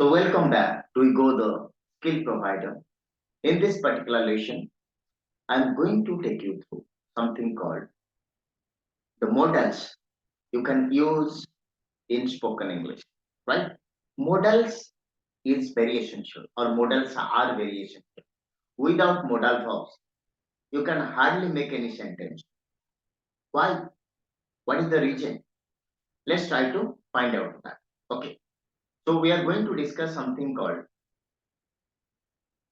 So welcome back to Go the Skill Provider. In this particular lesson, I'm going to take you through something called the modals you can use in spoken English, right? Modals is very essential, or modals are very essential. Without modal verbs, you can hardly make any sentence. Why? What is the reason? Let's try to find out that. Okay. So we are going to discuss something called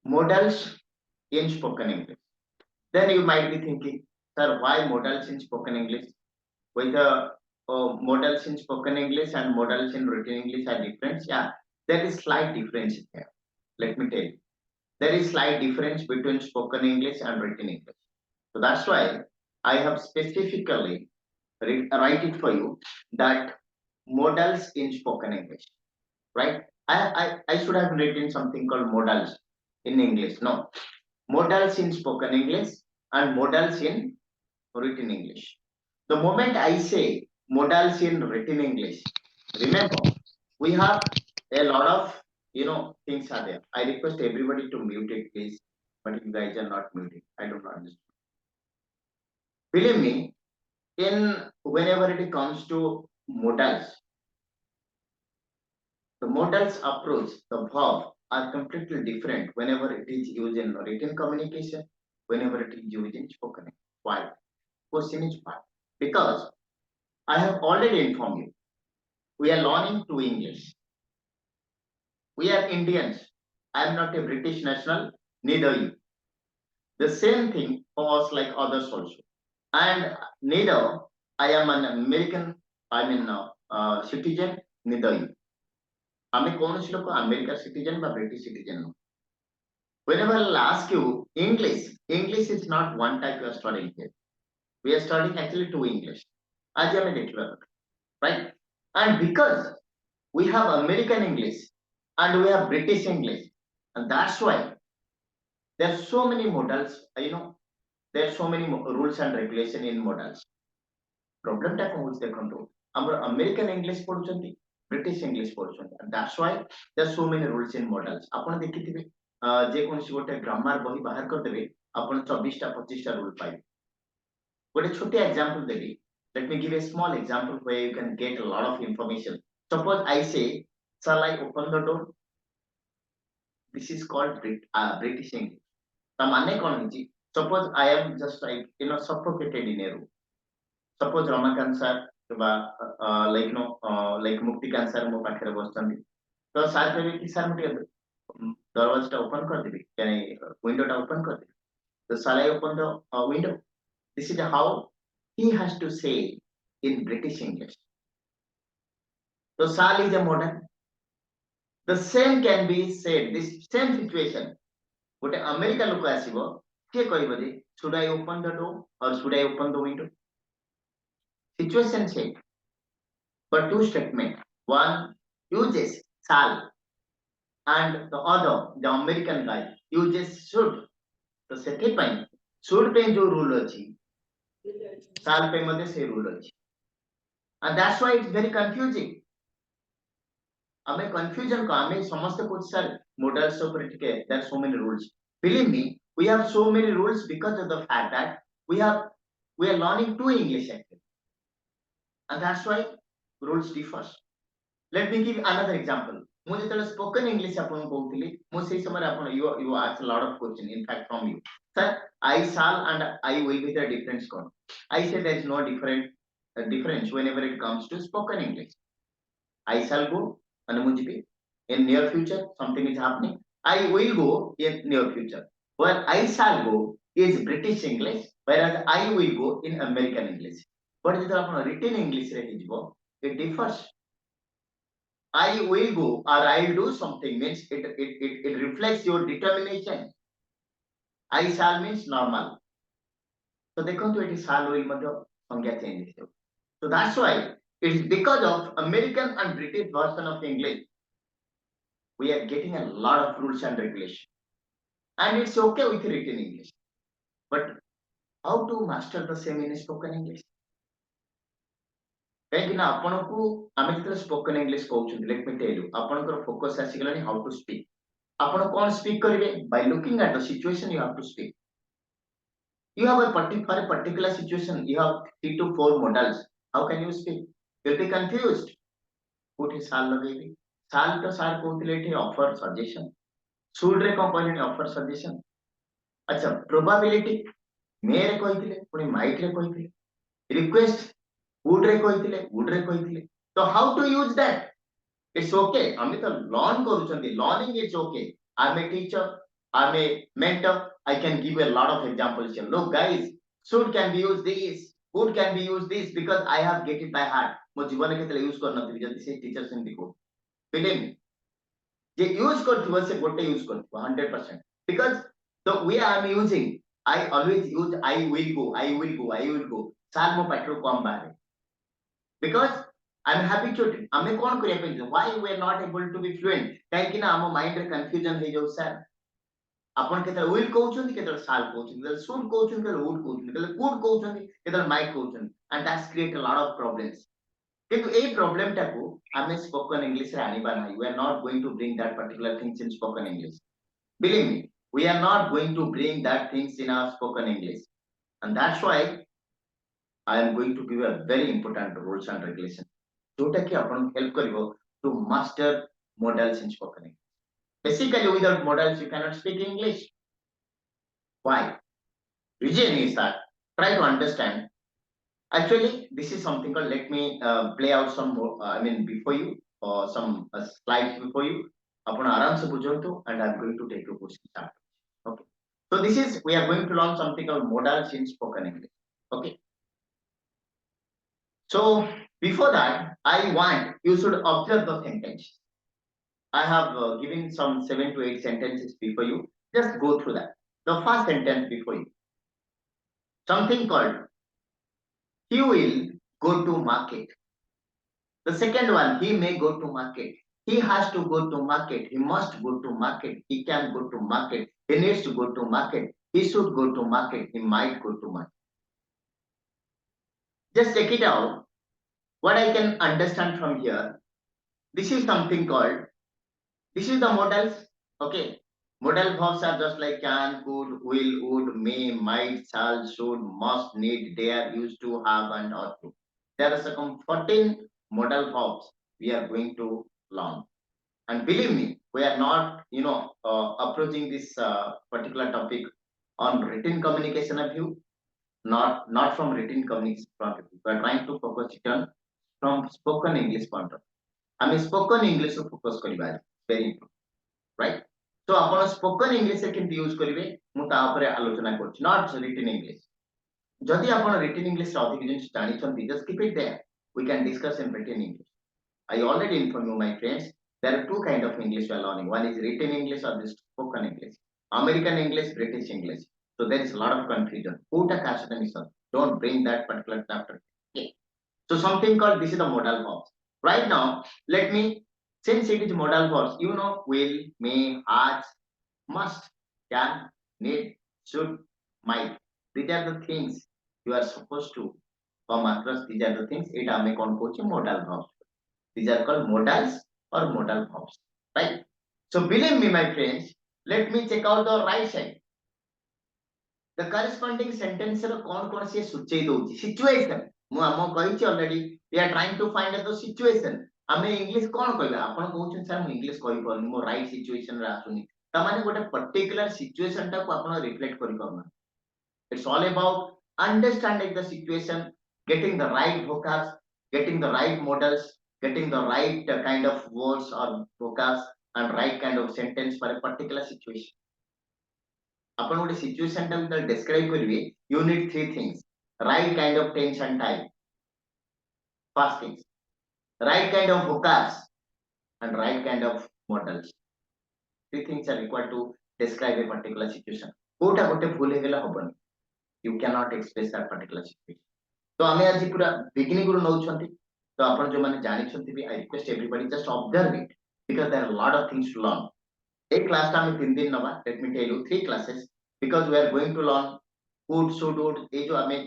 modals in spoken English. Then you might be thinking, sir, why modals in spoken English? Whether modals in spoken English and modals in written English are different? Yeah, there is slight difference here. Let me tell you. There is slight difference between spoken English and written English. So that's why I have specifically write it for you that modals in spoken English, right? I should have written something called modals in English. No, modals in spoken English and modals in written English. The moment I say modals in written English, remember we have a lot of things are there. I request everybody to mute it, please. But you guys are not muted. I don't understand. Believe me, in whenever it comes to modals, the modals approach, the verb are completely different whenever it is used in written communication, whenever it is used in spoken. Why? Question is why? Because I have already informed you. We are learning to English. We are Indians. I am not a British national, neither you. The same thing for us like others also. And neither I am an American, citizen, neither you. আমি কৌনসি লোক আমেরিকার citizen বা British citizen নয়। Whenever I'll ask you English, English is not one type you are studying here. We are studying actually two English. আজ আমি দেখলাম, right? And because we have American English and we have British English, and that's why there are so many modals, there are so many rules and regulation in modals. Problem টা কোন হচ্ছে দেখুন, আমরা American English পড়ুଛନ୍ତି, British English পড়ୁଛନ୍ତି, and that's why there are so many rules in modals. ଆପଣ ଦେଖିଥିବେ ଯେ କୌଣସି ଗୋଟେ ଗ୍ରାମାର ବହି ବାହାର କରିଦେବେ, ଆପଣ 24ଟା 25ଟା ରୁଲ ପାଇବେ। ଗୋଟେ ଛୋଟିଆ example ଦେବି। Let me give a small example where you can get a lot of information. Suppose I say, shall I open the door? This is called British English. ତା ମାନେ କଣ ହେଇଛି? Suppose I am just like suffocated in a room. Suppose Ramakant sir କିମ୍ବା like Muktikanta sir ମୋ ପାଖରେ ବସିଛନ୍ତି। ତ sir କହିବେ କି ସାର୍ ମୁଁ ଟିକେ ଦରୱାଜାଟା ଓପନ କରିଦେବି, ୱିଣ୍ଡୋଟା ଓପନ କରିଦେବି। ତ shall I open the window? This is how he has to say in British English. So shall is a modal. The same can be said, this same situation. ଗୋଟେ America ଲୋକ ଆସିବ, କିଏ କହିବ ଯେ should I open the door or should I open the window? Situation same, but two statement. One uses shall and the other, the American guy, uses should. ତ ସେଥିପାଇଁ should ପାଇଁ ଯୋଉ rule ଅଛି, shall ପାଇଁ ମଧ୍ୟ ସେଇ rule ଅଛି, and that's why it's very confusing. ଆମେ confusion ko ଆମେ ସମସ୍ତେ କହୁଛୁ sir modals ଉପରେ ଟିକେ there are so many rules. Believe me, we have so many rules because of the fact that we are learning two English actually, and that's why rules differs. Let me give another example. ମୁଁ ଯେତେବେଳେ spoken English ଆପଣଙ୍କୁ କହୁଥିଲି, ମୁଁ ସେଇ ସମୟରେ ଆପଣ you ask a lot of question in fact from you. Sir, I shall and I will be the difference କଣ? I say there is no difference whenever it comes to spoken English. I shall go and ମୁଁ ଯିବି. In near future something is happening. I will go in near future. Where I shall go is British English, whereas I will go in American English. But ଯେତେବେଳେ ଆପଣ written English ରେ ହେଇଯିବ, it differs. I will go or I'll do something means it reflects your determination. I shall means normal. So ଦେଖନ୍ତୁ ଏଠି shall will ମଧ୍ୟ ସଂଜ୍ଞା change ହେଇଯିବ. So that's why it is because of American and British version of English we are getting a lot of rules and regulations. And it's okay with written English. But how to master the same in spoken English? କାହିଁକି ନା ଆପଣଙ୍କୁ ଆମେ ଯେତେବେଳେ spoken English କହୁଛନ୍ତି let me tell you ଆପଣଙ୍କର focus ଆସିଗଲାଣି how to speak. ଆପଣ କଣ ସ୍ପିକ୍ କରିବେ? By looking at the situation you have to speak. You have for a particular situation, you have 3 to 4 models. How can you speak? You'll be confused. କୋଉଠି ସାଲ୍ ଲଗେଇବି? ସାଲ୍ ତ sir କହୁଥିଲେ ଏଠି offer suggestion. Should ରେ କଣ କହିଲେଣି offer suggestion. ଆଚ୍ଛା probability May ରେ କହିଥିଲେ ପୁଣି ମାଇଟ୍ ରେ କହିଥିଲେ। ରିକ୍ୱେଷ୍ଟ would ରେ କହିଥିଲେ would ରେ କହିଥିଲେ। ତ how to use that? It's okay. ଆମେ ତ ଲର୍ନ କରୁଛନ୍ତି। Learning is okay. I'm a teacher. I'm a mentor. I can give you a lot of examples here. Look, guys, should can be used this. Would can be used this because I have get it by heart. ମୋ ଜୀବନରେ କେତେବେଳେ use କରିନଥିବି ଯଦି ସେ teacher ସେମିତି କହୁ। Believe me, ଯେ use କରିଥିବ ସେ ଗୋଟେ ୟୁଜ କରିଥିବ 100%. Because the way I am using, I always use I will go, I will go, I will go. Sir ମୋ ପାଟିରୁ କମ ବାହାରେ। Because I'm habituated. ଆମେ କଣ କରିବା ପାଇଁ why we are not able to be fluent? କାହିଁକି ନା ଆମ ମାଇଣ୍ଡ ରେ କନଫ୍ୟୁଜନ ହେଇଯାଉ ସାର୍। ଆପଣ କେତେବେଳେ will କହୁଛନ୍ତି କେତେବେଳେ shall କହୁଛନ୍ତି କେତେବେଳେ should କହୁଛନ୍ତି କେତେବେଳେ would କହୁଛନ୍ତି କେତେବେଳେ could କହୁଛନ୍ତି କେତେବେଳେ might କହୁଛନ୍ତି and that's create a lot of problems। କିନ୍ତୁ ଏଇ ପ୍ରୋବ୍ଲେମ ଟାକୁ ଆମେ ସ୍ପୋକନ ଇଂଲିଶ ରେ ଆଣିବା ନାହିଁ। We are not going to bring that particular things in spoken English. Believe me, we are not going to bring that things in our spoken English, and that's why I am going to give a very important rules and regulations जोटा कि आपन help करिवो to master modals in spoken English. Basically, without modals, you cannot speak English. Why? Reason is that try to understand. Actually, this is something called. Let me play out some more. I mean, before you, or some slides before you. अपन आराम से बुझंतु, and I'm going to take your question start. Okay. So this is we are going to learn something called modals in spoken English. Okay. So before that, I want you should observe the sentence. I have given some 7 to 8 sentences before you. Just go through that. The first sentence before you. Something called he will go to market. The second one, he may go to market. He has to go to market. He must go to market. He can go to market. He needs to go to market. He should go to market. He might go to market. Just check it out. What I can understand from here. This is something called. This is the modals. Okay. Modal verbs are just like can, could, will, would, may, might, shall, should, must, need, dare, used to, have, and ought to. There are some 14 modal verbs we are going to learn. And believe me, we are not, approaching this particular topic on written communication of view, not from written communication point of view. We are trying to focus it on from spoken English point of view. I mean, spoken English to focus kariba very important, right? So ଆପଣ spoken English ରେ କେମିତି use କରିବେ ମୁଁ ତା ଉପରେ ଆଲୋଚନା କରୁଛି not written English। ଯଦି ଆପଣ written English ରେ ଅଧିକ ଜିନିଷ ଜାଣିଛନ୍ତି just keep it there, we can discuss in written English। I already informed you my friends, there are two kind of English we are learning, one is written English or this spoken English, American English, British English। So there is a lot of confusion, କୋଉଟା କାହା ସହିତ ମିଶନ୍ତି, don't bring that particular chapter। Okay, so something called this is the modal verbs right now। Let me, since it is modal verbs, will, may, has, must, can, need, should, might, these are the things you are supposed to come across। these are the things এটা ଆମେ କଣ କହୁଛେ modal verbs। these are called modals or modal verbs, right? So believe me my friends, let me check out the right side। the corresponding sentence ର କଣ କଣ ସିଏ ସୂଚେଇ ଦଉଛି situation। ମୁଁ ଆମ କହିଛି already we are trying to find out the situation। ଆମେ English କଣ କହିବା, ଆପଣ କହୁଛନ୍ତି ସାର୍ ମୁଁ ଇଂଲିଶ କହିପାରୁନି ମୋ ରାଇଟ ସିଚୁଏସନ ରେ ଆସୁନି, ତାମାନେ ଗୋଟେ ପର୍ଟିକୁଲାର ସିଚୁଏସନ ଟାକୁ ଆପଣ ରିଫ୍ଲେକ୍ଟ କରିପାରୁନାହାନ୍ତି। it's all about understanding the situation, getting the right vocabs, getting the right models, getting the right kind of words or vocabs and right kind of sentence for a particular situation। ଆପଣ ଗୋଟେ situation ଟାକୁ ଯେତେବେଳେ describe କରିବେ you need 3 things, right kind of tense and time, first things, right kind of vocabs and right kind of models। 3 things are required to describe a particular situation। କୋଉଟା ଗୋଟେ ଭୁଲ ହେଇଗଲା ହବନି, you cannot express that particular situation। तो ଆମେ ଆଜି ପୁରା beginning ରୁ ନଉଛନ୍ତି, ତ ଆପଣ ଯୋଉମାନେ ଜାଣିଛନ୍ତି ବି I request everybody just observe it because there are a lot of things to learn। এই କ୍ଲାସଟା ଆମେ 3 ଦିନ ନବା। let me tell you 3 classes because we are going to learn could, should, would, ଏଇ ଯୋଉ ଆମେ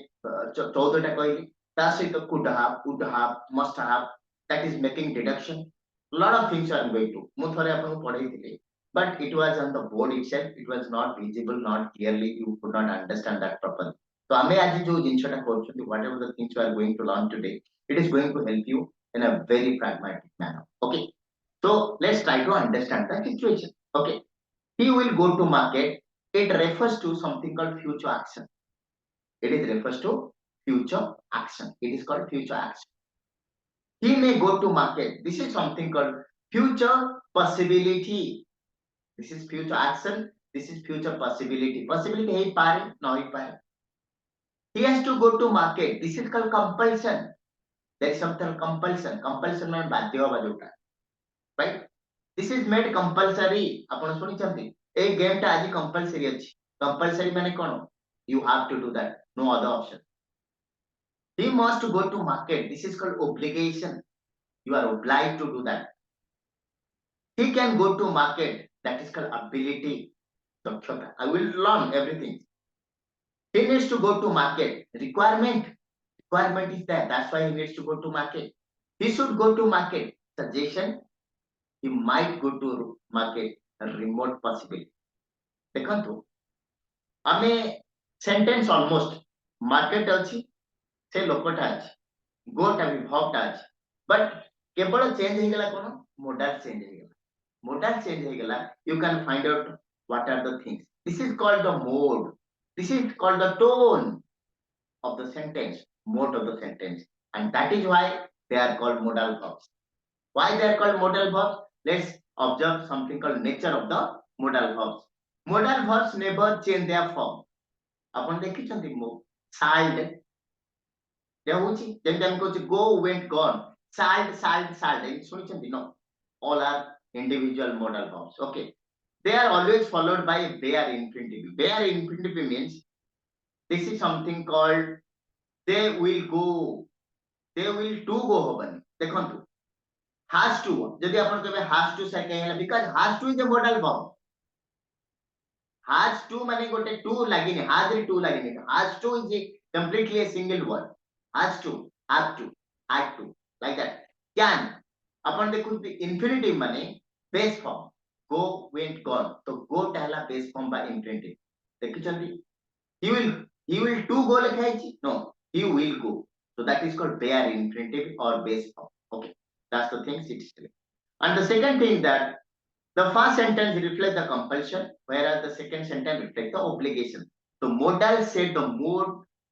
14ଟା କହିଲି ତା ସହିତ could have, would have, must have, that is making deduction. Lot of things are going to ମୁଁ ଥରେ ଆପଣଙ୍କୁ ପଢେଇଥିଲି, but it was on the board itself, it was not visible, not clearly, you could not understand that properly. So ଆମେ ଆଜି ଯୋଉ ଜିନିଷଟା କରୁଛନ୍ତି, whatever the things you are going to learn today, it is going to help you in a very pragmatic manner. Okay, so let's try to understand the situation. Okay, he will go to market, it refers to something called future action. It is refers to future action, it is called future action. He may go to market, this is something called future possibility. This is future action, this is future possibility. Possibility ହେଇପାରେ ନ ହେଇପାରେ. He has to go to market, this is called compulsion. There is something compulsion, compulsion ମାନେ ବାଧ୍ୟ ହବା ଯୋଉଟା, right? This is made compulsory. ଆପଣ ଶୁଣିଛନ୍ତି ଏଇ ଗେମ୍ ଟା ଆଜି compulsory ଅଛି. Compulsory ମାନେ କଣ? You have to do that, no other option. He must go to market, this is called obligation. You are obliged to do that. He can go to market, that is called ability. I will learn everything. He needs to go to market, requirement. Requirement is there, that's why he needs to go to market. He should go to market, suggestion. He might go to market, a remote possibility. ଦେଖନ୍ତୁ ଆମେ sentence almost market ଅଛି, ସେ ଲୋକଟା ଅଛି, ଗୋଟା ବି ଭବଟା ଅଛି, but କେବଳ change ହେଇଗଲା କଣ? ମୋଡାଲ ଚେଞ୍ଜ ହେଇଗଲା. Modal change ହେଇଗଲା, you can find out what are the things. This is called the mode. This is called the tone of the sentence, mode of the sentence, and that is why they are called modal verbs. Why they are called modal verbs? Let's observe something called nature of the modal verbs. Modal verbs never change their form. ଆପଣ ଦେଖିଛନ୍ତି child ହଉଛି ଯେମିତି ଆମେ କହୁଛେ go, went, gone, child, ଶୁଣିଛନ୍ତି? No, all are individual modal verbs. Okay, they are always followed by bare infinitive. Bare infinitive means this is something called they will go, they will to go ହବନି. ଦେଖନ୍ତୁ has to, ଯଦି ଆପଣ କହିବେ has to say କାହିଁ ହେଲା, because has to is a modal verb. has to ମାନେ ଗୋଟେ to ଲାଗିନି, has ରେ to ଲାଗିନି. has to is a completely a single word. has to, have to, had to, like that. Can, ଆପଣ ଦେଖୁଛନ୍ତି infinitive ମାନେ base form, go, went, gone, ତ go ଟା ହେଲା base form by infinitive. ଦେଖିଛନ୍ତି he will to go ଲେଖା ହେଇଛି, no, he will go, so that is called bare infinitive or base form. Okay, that's the thing it is telling. And the second thing that the first sentence reflects the compulsion, whereas the second sentence reflects the obligation. So modal set the mood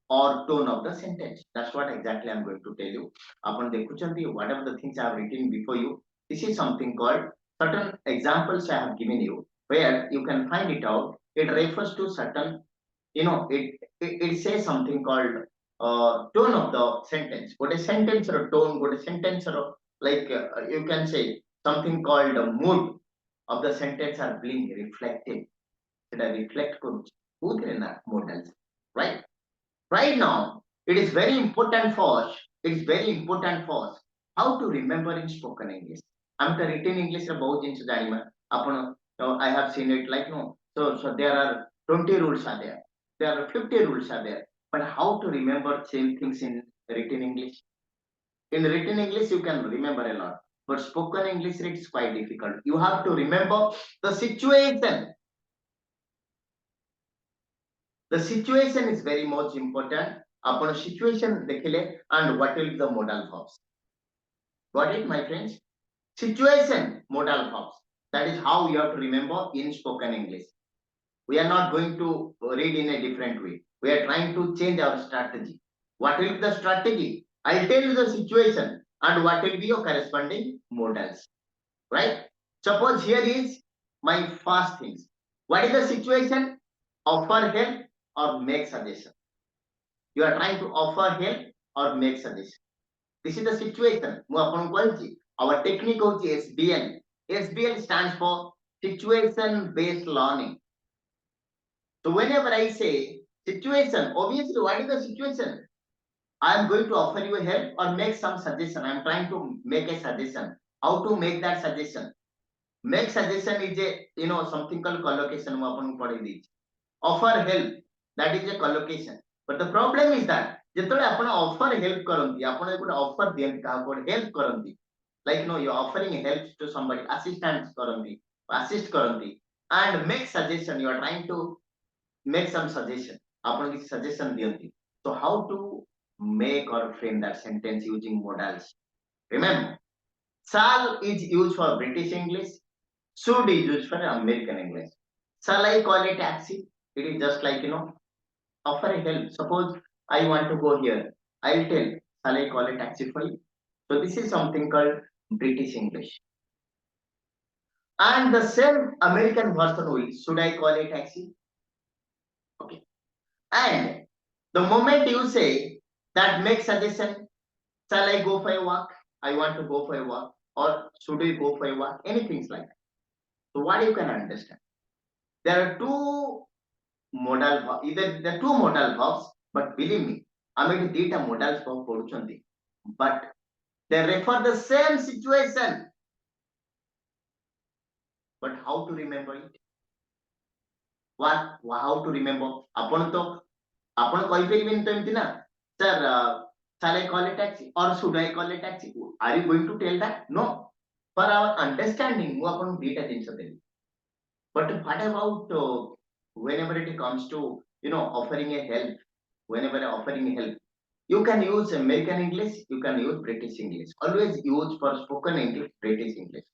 or tone of the sentence. That's what exactly I'm going to tell you. Upon the whatever the things I have written before you, this is something called certain examples I have given you, where you can find it out. It refers to certain, it says something called tone of the sentence. What a sentence or a tone, what a sentence or like you can say something called a mood of the sentence are being reflected. Should I reflect modals, right? Right now, it is very important for us. It is very important for us how to remember in spoken English. I'm the written English about in Sudanima. I have seen it like no. So there are 20 rules are there. There are 50 rules are there. But how to remember same things in written English? In written English, you can remember a lot. But spoken English, it's quite difficult. You have to remember the situation. The situation is very much important. Upon situation dekhile and what will be the modal verbs. Got it, my friends? Situation, modal verbs. That is how you have to remember in spoken English. We are not going to read in a different way. We are trying to change our strategy. What will be the strategy? I'll tell you the situation and what will be your corresponding modals. Right? Suppose here is my first things. What is the situation? Offer help or make suggestion. You are trying to offer help or make suggestion. This is the situation. Our technique is SBL. SBL stands for situation based learning. So whenever I say situation, obviously what is the situation? I am going to offer you help or make some suggestion. I am trying to make a suggestion. How to make that suggestion? Make suggestion is a something called collocation. Offer help, that is a collocation. But the problem is that ଯେତେବେଳେ ଆପଣ offer help କରନ୍ତି, ଆପଣ ଗୋଟେ offer ଦିଅନ୍ତି କାହାକୁ ଗୋଟେ help କରନ୍ତି, like you offering help to somebody, assistance କରନ୍ତି, ଆସିଷ୍ଟ କରନ୍ତି, and make suggestion, you are trying to make some suggestion, ଆପଣ କିଛି suggestion ଦିଅନ୍ତି, so how to make or frame that sentence using modals? Remember, shall is used for British English, should is used for American English. Shall I call a taxi? It is just like, offer a help. Suppose I want to go here. I'll tell, shall I call a taxi for you? So this is something called British English. And the same American version will, should I call a taxi? Okay. And the moment you say that, make suggestion, shall I go for a walk? I want to go for a walk. Or should we go for a walk? Anything like that. So what you can understand? There are two either the two modal verbs, but believe me, I mean data modals verb poduchandi, but they refer the same situation. But how to remember it? How to remember? ଆପଣ ତ ଆପଣ କହିପାରିବେନି ତ ଏମିତି ନା, sir, shall I call a taxi or should I call a taxi? Are you going to tell that? No. For our understanding, ମୁଁ ଆପଣଙ୍କୁ ଦିଟା ଜିନିଷ ଦେଲି. But what about whenever it comes to, offering a help, whenever offering help, you can use American English, you can use British English. Always use for spoken English, British English,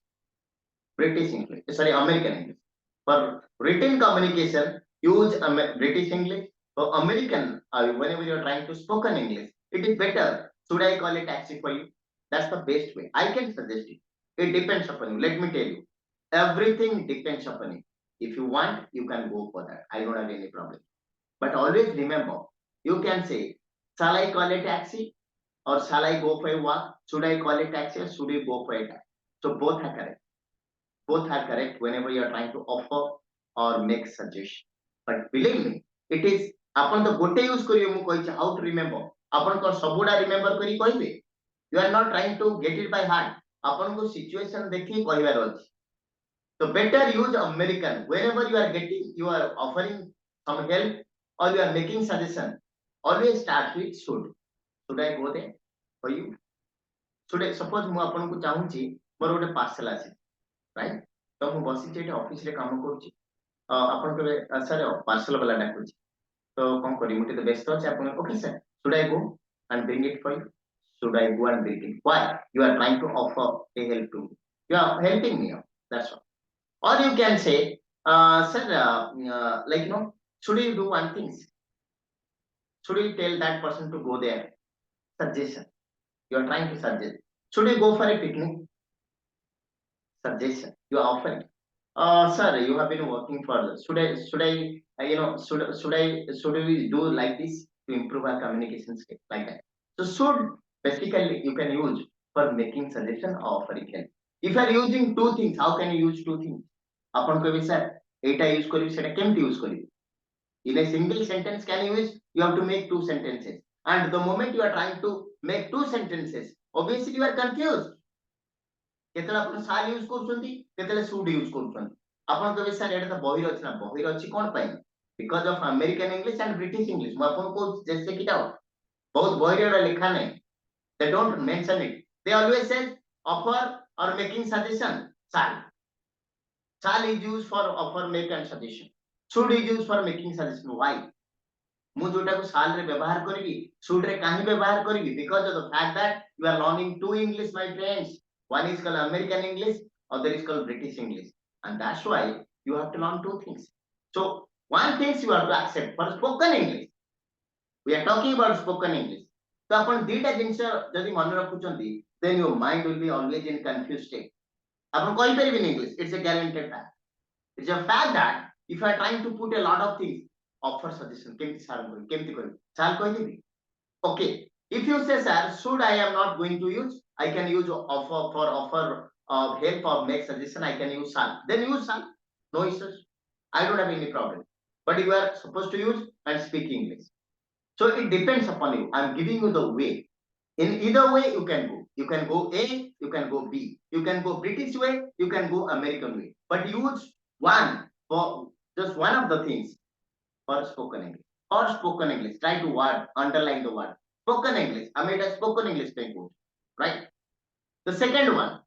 sorry, American English. For written communication, use British English. For American, whenever you're trying to spoken English, it is better. Should I call a taxi for you? That's the best way. I can suggest it. It depends upon you. Let me tell you. Everything depends upon you. If you want, you can go for that. I don't have any problem. But always remember, you can say, shall I call a taxi? Or shall I go for a walk? Should I call a taxi or should we go for a taxi? So both are correct. Both are correct whenever you are trying to offer or make suggestion. But believe me, it is ଆପଣ ତ ଗୋଟେ use କରିବେ, ମୁଁ କହିଛି how to remember. ଆପଣ କଣ ସବୁଟା remember କରି କହିବେ? You are not trying to get it by heart. ଆପଣଙ୍କୁ ସିଚୁଏସନ ଦେଖି କହିବାର ଅଛି. So better use American whenever you are getting, you are offering some help or you are making suggestion. Always start with should. Should I go there for you? Should I, suppose ମୁଁ ଆପଣଙ୍କୁ ଚାହୁଁଛି ମୋର ଗୋଟେ parcel ଅଛି, right? ତ ମୁଁ ବସିଛି ଏଠି ଅଫିସରେ କାମ କରୁଛି, ଆପଣ କେବେ ସାର୍ ପାର୍ସଲ ବାଲା ଡାକୁଛି, ତ କଣ କରିବି, ମୁଁ ଟିକେ ବ୍ୟସ୍ତ ଅଛି, ଆପଣ okay sir, should I go and bring it for you? Should I go and bring it? Why? You are trying to offer a help to me. You are helping me out. That's all. Or you can say, sir, like, should you do one thing? Should you tell that person to go there? Suggestion. You are trying to suggest. Should you go for a picnic? Suggestion. You are offering. Sir, you have been working for. Should I, should we do like this to improve our communication skill, like that? So should basically you can use for making suggestion or offering help. If you are using two things, how can you use two things? ଆପଣ କହିବେ sir, ଏଇଟା use କରିବି, ସେଟା କେମିତି use କରିବି? In a single sentence can you use? You have to make two sentences. And the moment you are trying to make two sentences, obviously you are confused. କେତେବେଳେ ଆପଣ shall use କରୁଛନ୍ତି, କେତେବେଳେ should use କରୁଛନ୍ତି, ଆପଣ କହିବେ sir ଏଇଟା ତ ବହିରେ ଅଛି ନା, ବହିରେ ଅଛି କଣ ପାଇଁ? Because of American English and British English. ମୁଁ ଆପଣଙ୍କୁ କହୁଛି just check it out. ବହୁତ ବହିରେ ଏଟା ଲେଖା ନାହିଁ. They don't mention it. They always say offer or making suggestion, shall. Shall is used for offer, make and suggestion. Should is used for making suggestion. Why? ମୁଁ ଯୋଉଟାକୁ shall ରେ ବ୍ୟବହାର କରିବି, should ରେ କାହିଁ ବ୍ୟବହାର କରିବି? Because of the fact that you are learning two English, my friends. One is called American English, other is called British English, and that's why you have to learn two things. So one thing you have to accept for spoken English. We are talking about spoken English. So ଆପଣ ଦିଟା ଜିନିଷ ଯଦି ମନେ ରଖୁଛନ୍ତି, then your mind will be always in confused state. ଆପଣ କହିପାରିବେନି English. It's a guaranteed fact. It's a fact that if you are trying to put a lot of things, offer suggestion, କେମିତି sir କରିବି, କେମିତି କରିବି, shall କହିଦେବି. Okay, if you say sir, should I am not going to use, I can use offer, for offer of help or make suggestion, I can use shall. Then use shall. No issues. I don't have any problem. But you are supposed to use and speak English. So it depends upon you. I'm giving you the way. In either way you can go. You can go A, you can go B. You can go British way, you can go American way. But use one for just one of the things for spoken English. For spoken English, try to word, underline the word. spoken English. I made a spoken English thing, right? The second one,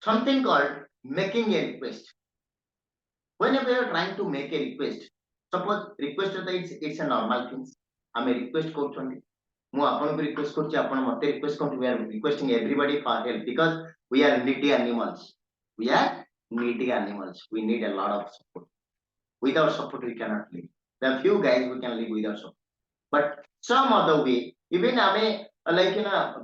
something called making a request. Whenever you are trying to make a request, suppose request it's a normal thing. I'm a request କରୁଛନ୍ତି ମୁଁ ଆପଣଙ୍କୁ request କରୁଛି ଆପଣ ମତେ request କରୁଛନ୍ତି we are requesting everybody for help because we are needy animals. We are needy animals. We need a lot of support. Without support we cannot live. There are few guys who can live without support. But some other way, even ଆମେ like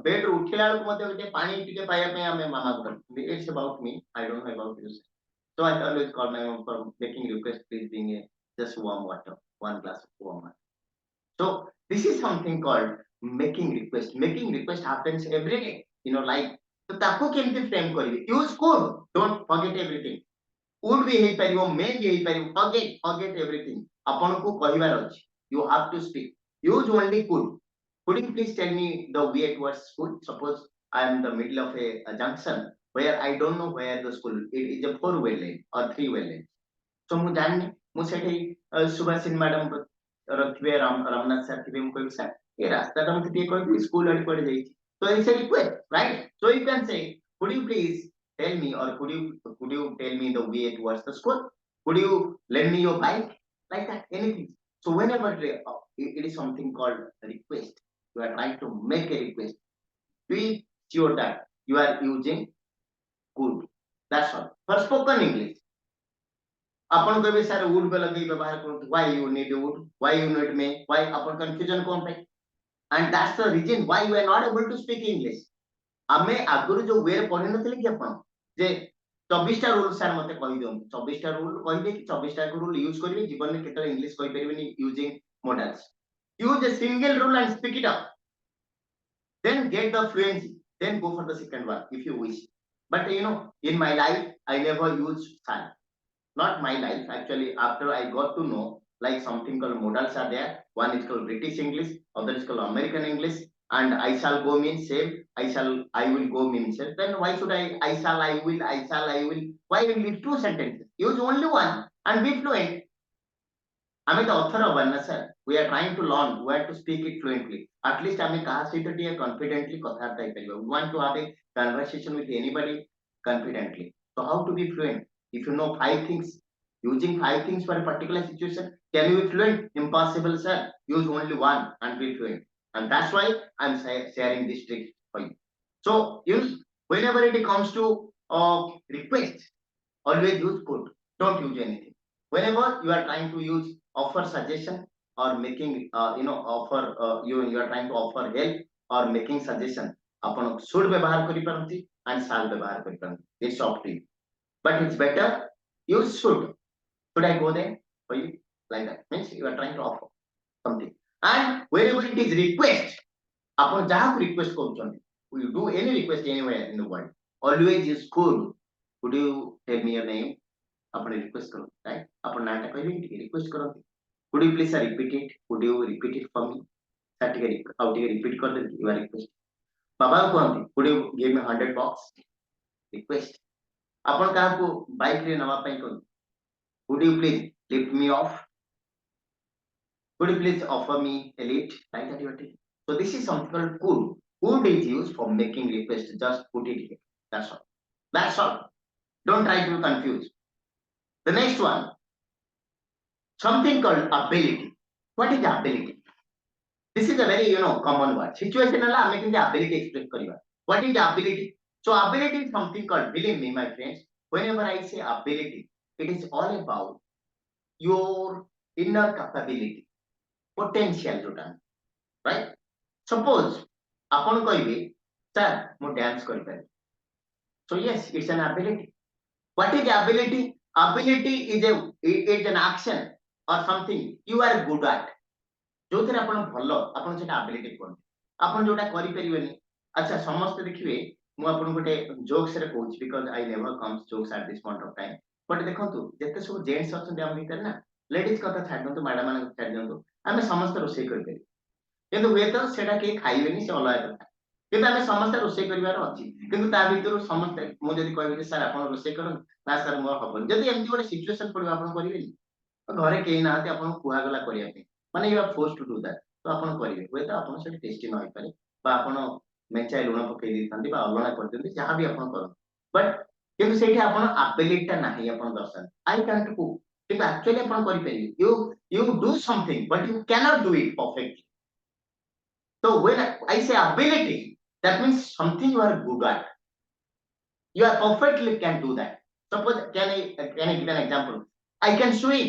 bed ରୁ ଉଠିଲା ବେଳକୁ ମଧ୍ୟ ଗୋଟେ ପାଣି ଟିକେ ପାଇବା ପାଇଁ ଆମେ ମାମା କୁ ଡାକୁ. It's about me. I don't know about you. So I always call my mom for making request, please bring a just warm water, one glass of warm water. So this is something called making request. Making request happens every day. Like तो ताको केमती frame करिवे. Use could. Don't forget everything. Would भी ହେଇ ପାରିବ, may भी ହେଇ ପାରିବ. Forget everything. ଆପଣଙ୍କୁ କହିବାର ଅଛି. You have to speak. Use only could. Could you please tell me the way towards school? Suppose I am in the middle of a junction where I don't know where the school. It is a four-way lane or three-way lane. So ମୁଁ ଜାଣିନି ମୁଁ ସେଠି Subhashini madam ରଖିବେ Ramnath sir ଥିବେ ମୁଁ କହିବି sir ଏ ରାସ୍ତାଟା ମତେ ଟିକେ କହିବି ସ୍କୁଲ ଆଡେ କୁଆଡେ ଯାଇଛି so it's a request, right? So you can say could you please tell me or could you tell me the way towards the school? Could you lend me your bike? Like that, anything. So whenever it is something called request, you are trying to make a request, be sure that you are using could. That's all. For spoken English, आपण कहबे sir would पे लगे व्यवहार करते why you need wood, why you need may, why upon confusion कौन पे, and that's the reason why you are not able to speak English. ଆମେ ଆଗରୁ ଯୋଉ ୱେରେ ପଢି ନଥିଲେ କି ଆପଣ ଯେ 24ଟା ରୁଲ ସାର୍ ମତେ କହି ଦିଅନ୍ତୁ 24ଟା ରୁଲ କହିବେ କି 24ଟା ରୁଲ ୟୁଜ କରିବେ ଜୀବନରେ କେତେବେଳେ ଇଂଲିଶ କହି ପାରିବେନି using modals. Use a single rule and speak it up, then get the fluency, then go for the second one if you wish. But in my life I never use sir. Not my life actually, after I got to know like something called modals are there. One is called British English, other is called American English, and I shall go means same, I will go means same. Then why should I shall, I will, why will use two sentences? Use only one and be fluent. ଆମେ ତ ଅଥର ହବାନି ନା sir. We are trying to learn where to speak it fluently. At least ଆମେ କାହା ସହିତ ଟିକେ confidently କଥାବାର୍ତ୍ତା ହେଇପାରିବା. We want to have a conversation with anybody confidently. So how to be fluent? If you know 5 things, using 5 things for a particular situation, can you be fluent? Impossible, sir. Use only one and be fluent. And that's why I'm sharing this trick for you. So use whenever it comes to request, always use could. Don't use anything. Whenever you are trying to use offer suggestion or making offer you are trying to offer help or making suggestion, ଆପଣ should ବ୍ୟବହାର କରିପାରନ୍ତି and shall ବ୍ୟବହାର କରିପାରନ୍ତି. It's up to you. But it's better use should. Should I go there for you? Like that means you are trying to offer something. And whenever it is request, ଆପଣ ଯାହାକୁ request କରୁଛନ୍ତି, you do any request anywhere in the world, always use could. Could you tell me your name? ଆପଣ request କରନ୍ତି, right? ଆପଣ ନାଁଟା କହିବେ କି ଟିକେ request କରନ୍ତି. Could you please repeat it? Could you repeat it for me? Sir ଟିକେ ଆଉ ଟିକେ repeat କରିଦେବେ your request. ବାବାଙ୍କୁ କୁହନ୍ତି could you give me 100 bucks? Request. ଆପଣ କାହାକୁ ବାଇକ୍ ରେ ନବା ପାଇଁ କୁହନ୍ତି could you please lift me off? Could you please offer me a lift? Like that you are taking. So this is something called could. Could is used for making request. Just put it here. That's all. That's all. Don't try to confuse. The next one, something called ability. What is ability? This is a very common word. Situational ଆମେ କେମିତି ability express କରିବା. What is ability? So ability is something called, believe me my friends, whenever I say ability, it is all about your inner capability, potential जोटा, right? Suppose ଆପଣ କହିବେ sir ମୁଁ dance କରିପାରିବି. So yes, it's an ability. What is ability? Ability is an action or something you are good at. ଯୋଉଥିରେ ଆପଣ ଭଲ ଆପଣ ସେଟା ability କୁହନ୍ତି. ଆପଣ ଯୋଉଟା କରିପାରିବେନି, ଆଚ୍ଛା ସମସ୍ତେ ଦେଖିବେ ମୁଁ ଆପଣଙ୍କୁ ଗୋଟେ jokes ରେ କହୁଛି because I never comes jokes at this point of time. But ଦେଖନ୍ତୁ ଯେତେ ସବୁ ଜେଣ୍ଟସ ଅଛନ୍ତି ଆମ ଭିତରେ ନା, ଲେଡିଜ କଥା ଛାଡି ଦିଅନ୍ତୁ, ମ୍ୟାଡାମ ମାନଙ୍କୁ ଛାଡି ଦିଅନ୍ତୁ, ଆମେ ସମସ୍ତେ ରୋଷେଇ କରିପାରିବୁ କିନ୍ତୁ ହୁଏତ ସେଟା କେହି ଖାଇବେନି, ସେ ଅଲଗା କଥା, କିନ୍ତୁ ଆମେ ସମସ୍ତେ ରୋଷେଇ କରିବାର ଅଛି। କିନ୍ତୁ ତା ଭିତରୁ ସମସ୍ତେ ମୁଁ ଯଦି କହିବି ଯେ ସାର୍ ଆପଣ ରୋଷେଇ କରନ୍ତୁ, ନା ସାର୍ ମୋର ହବନି, ଯଦି ଏମିତି ଗୋଟେ ସିଚୁଏସନ ପଡିବ ଆପଣ କରିବେନି? ଘରେ କେହି ନାହାନ୍ତି ଆପଣଙ୍କୁ କୁହାଗଲା କରିବା ପାଇଁ, ମାନେ you are forced to do that. तो आपण करिवे हुए तो आपण सेठी टेस्टी न होई पारे बा आपण मेचाई लुण पकई देथांती बा अलଣା करदियंती जहां भी आपण करू बट କିନ୍ତୁ ସେଇଠି ଆପଣ ability ଟା ନାହିଁ ଆପଣ ଦର୍ଶାନ୍ତି I can't cook କିନ୍ତୁ actually ଆପଣ କରିପାରିବେ you do something but you cannot do it perfectly. So when I say ability, that means something you are good at. You are perfectly can do that. Suppose can I give an example? I can swim.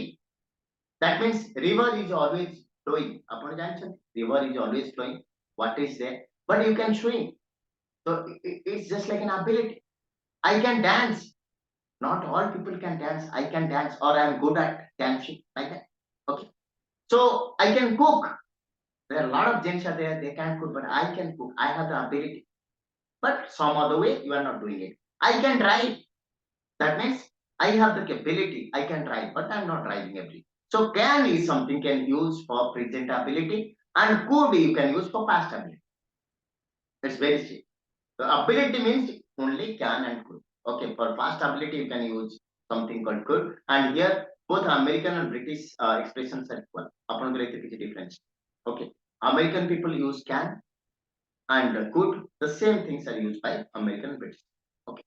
That means river is always flowing. Upon janchant, river is always flowing. What is there? But you can swim. So it's just like an ability. I can dance. Not all people can dance. I can dance or I am good at dancing like that. Okay. So I can cook. There are a lot of gents are there, they can cook, but I can cook. I have the ability. But some other way you are not doing it. I can drive. That means I have the ability. I can drive, but I'm not driving every. So can is something can use for present ability and could you can use for past ability. It's very simple. The ability means only can and could. Okay, for past ability you can use something called could. And here both American and British expressions are equal. Upon the difference. Okay, American people use can and could. The same things are used by American and British. Okay,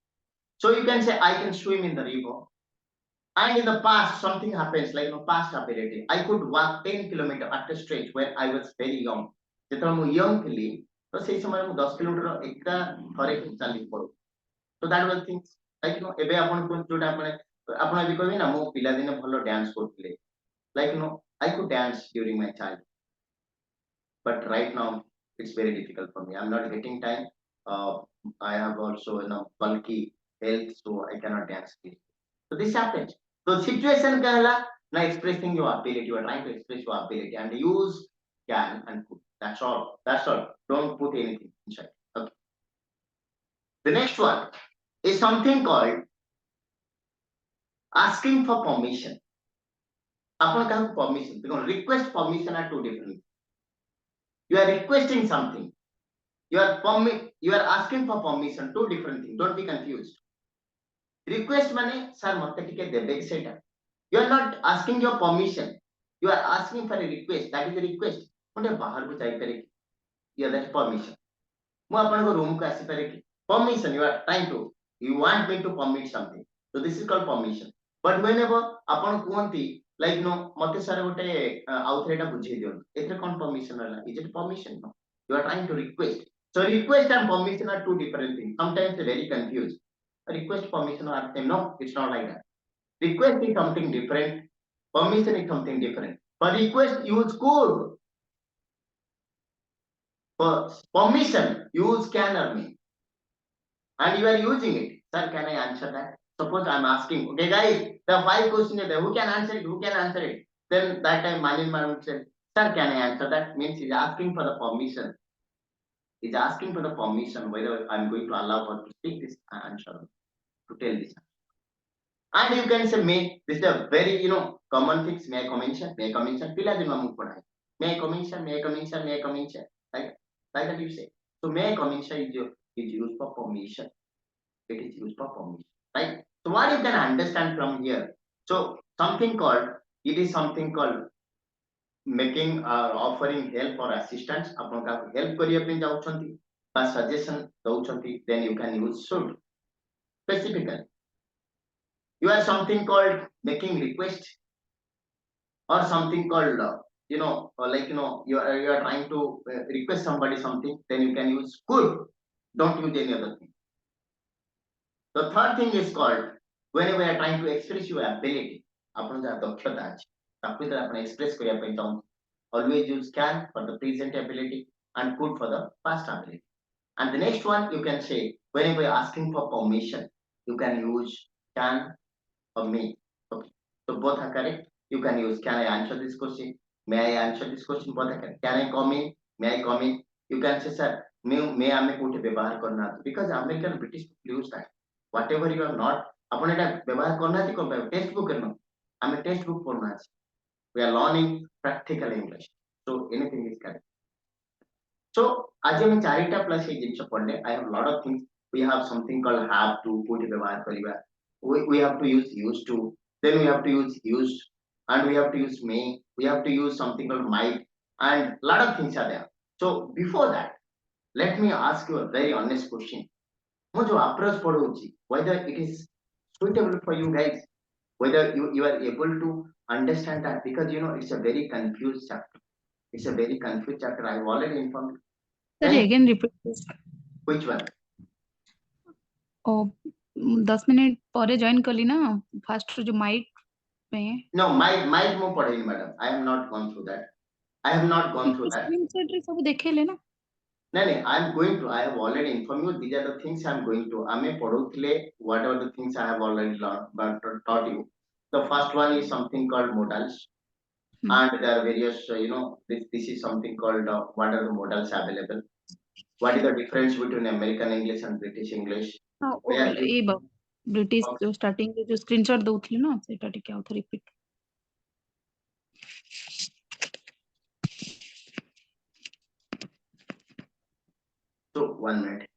so you can say I can swim in the river. And in the past, something happens like past ability. I could walk 10 kilometers at a stretch when I was very young. ଯେତେବେଳେ ମୁଁ young ଥିଲି ତ ସେଇ ସମୟରେ ମୁଁ 10 kilometre ଏକା ଥରେ ଚାଲିକି ପଳଉ ତ ଦ୍ୟାଟ୍ ୱାଜ ଥିଙ୍ଗସ୍ ଲାଇକ୍ ଏବେ ଆପଣ କୁହନ୍ତୁ ଯୋଉଟା ଆପଣ ଏବେ କହିବେ ନା ମୋ ପିଲାଦିନେ ଭଲ ଡ୍ୟାନ୍ସ କରୁଥିଲେ like I could dance during my child but right now it's very difficult for me. I'm not getting time. uh, I have also bulky health so I cannot dance. So this happens. So situation kahla na expressing your ability. You are trying to express your ability and use can and could. That's all. That's all. Don't put anything inside. Okay. The next one is something called asking for permission. Upon kahaku permission, because request permission are two different. You are requesting something. You are asking for permission. Two different things. Don't be confused. Request money, sir, mate tike debe ki seita. You are not asking your permission. You are asking for a request. That is a request. Mute bahar ku jai pare ki. Yeah, that's permission. ମୁଁ ଆପଣଙ୍କ ରୁମକୁ ଆସିପାରେ କି permission you are trying to you want me to permit something so this is called permission but whenever ଆପଣ କୁହନ୍ତି like ମତେ sir ଗୋଟେ ଆଉଥରେ ଏଟା ବୁଝେଇ ଦିଅନ୍ତୁ ଏଥିରେ କଣ permission ହେଲା is it permission no you are trying to request so request and permission are two different things sometimes they're very confused request permission are same no it's not like that request is something different permission is something different for request use could for permission use can or may and you are using it. Sir, can I answer that? Suppose I'm asking, okay, guys, the five questions are there. Who can answer it? Who can answer it? Then that time Malin Madam said, Sir, can I answer that? Means he's asking for the permission. He's asking for the permission whether I'm going to allow her to speak this answer, to tell this. And you can say, may. This is a very, common things. May I come in, sir? May I come in, sir? Pila din mamuk padhai. May I come in, sir? May I come in, sir? May I come in, sir? Like that you say. So may I come in, sir? Is used for permission. It is used for permission, right? So what you can understand from here? So something called it is something called making offering help or assistance. ଆପଣ କାହାକୁ help କରିବା ପାଇଁ ଯାଉଛନ୍ତି ବା suggestion ଦଉଛନ୍ତି then you can use should specifically. You are something called making request or something called you are trying to request somebody something then you can use could. Don't use any other thing. The third thing is called whenever you are trying to express your ability, ଆପଣ ଯାହା ଦକ୍ଷତା ଅଛି ତାକୁ ଯେତେବେଳେ ଆପଣ express କରିବା ପାଇଁ ଚାହୁଁଛନ୍ତି always use can for the present ability and could for the past ability. And the next one you can say whenever you are asking for permission, you can use can or may. Okay, so both are correct. You can use can I answer this question? May I answer this question? Both are correct. Can I come in? May I come in? You can say sir may ଆମେ କୋଉଠି ବ୍ୟବହାର କରୁନାହାନ୍ତି because American British people use that. Whatever you are not ଆପଣ ଏଟା ବ୍ୟବହାର କରୁନାହାନ୍ତି କଣ ପାଇଁ ଟେକ୍ସଟ ବୁକ୍ ରେ ନୁହଁ ଆମେ ଟେକ୍ସଟ ବୁକ୍ ପଢୁନାହାନ୍ତି we are learning practical English so anything is correct. So ଆଜି ଆମେ ଚାରିଟା ପ୍ଲସ୍ ଏଇ ଜିନିଷ ପଢିଲେ I have lot of things we have something called have to କୋଉଠି ବ୍ୟବହାର କରିବା we have to use used to then we have to use used and we have to use may we have to use something called might and lot of things are there. So before that, let me ask you a very honest question. ମୁଁ ଯୋଉ approach ପଢଉଛି, whether it is suitable for you guys, whether you are able to understand that, because it's a very confused chapter. It's a very confused chapter. I have already informed you. Sorry, Can again repeat this. which one? ओ 10 minute ପରେ join कली ना first जो mic पे No, my ମୁଁ ପଢେଇନି madam. I have not gone through that. I have not gone through that. screenshot रे सब देखेले ना No, no, I am going to. I have already informed you. These are the things I am going to. ଆମେ ପଢଉଥିଲେ whatever the things I have already learned, but taught you. The first one is something called modals, and there are various. This is something called what are the modals available? What is the difference between American English and British English? हाँ Where you ये British okay. जो starting जो screenshot दउथली ना सेटा टिके आउथ repeat So 1 minute.